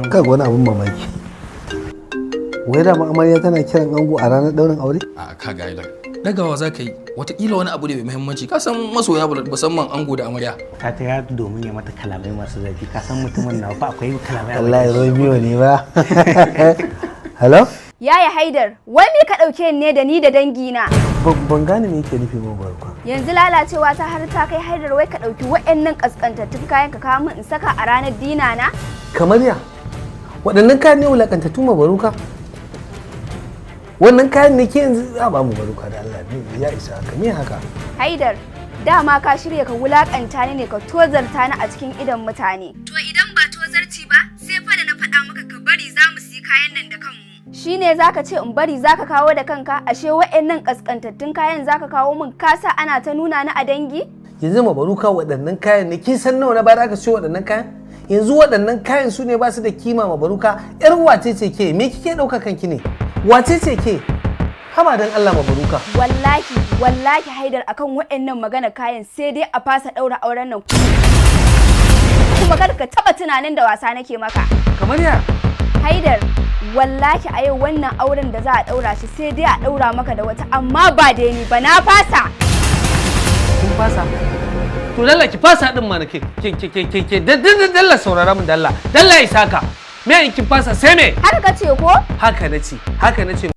kaga wani abun mamaki. Wai da amarya tana kiran ango a ranar daurin aure? A ka ga idan dagawa za ka yi wataƙila wani abu ne mai muhimmanci ka san masoya musamman ango da amarya. Ta ya domin ya mata kalamai masu zafi ka san mutumin na fa akwai kalamai. Allah ya Romeo ne ba. Hello? Yaya Haidar, wai me ka ɗauke ne da ni da dangina? Ban gane me yake nufi mabaruka. Yanzu lalacewa ta har ta kai Haidar wai ka ɗauki waɗannan ƙasƙantattun kayan ka kawo min in saka a ranar dina na? Kamar ya? Waɗannan kayan ne wulaƙantattu mabaruka? Wannan kayan ne ke yanzu za ba mabaruka da Allah ne ya isa haka me haka? Haidar, dama ka shirya ka wulaƙanta ni ne ka tozarta ni a cikin idon mutane. To idan ba tozarci ba, sai fa da na faɗa maka ka bari za mu siyi kayan nan da kanmu. Shine zaka ce in bari zaka kawo da kanka ashe waɗannan kaskantattun kayan zaka kawo min kasa ana ta nuna ni a dangi? Yanzu mabaruka waɗannan kayan ne kin san nawa na bayar aka siyo waɗannan kayan? Yanzu waɗannan kayan su ne ba su da kima mabaruka. Yar wace ce ke? Me kike ɗauka kanki ne? Wace ce ke? Haba dan Allah mabaruka. Wallahi Haidar akan waɗannan magana kayan sai dai a fasa ɗaura auren nan. Kuma kar ka taɓa tunanin da wasa nake maka. Kamar ya? Haidar, wallahi a yau wannan auren da za a daura shi sai dai a daura maka da wata amma ba da ni ba na fasa. Kin fasa? To dalla ki fasa din mana ke dalla saurara mun dalla. Dalla isaka. Me kin fasa sai me? Haka ce ko? Haka nace.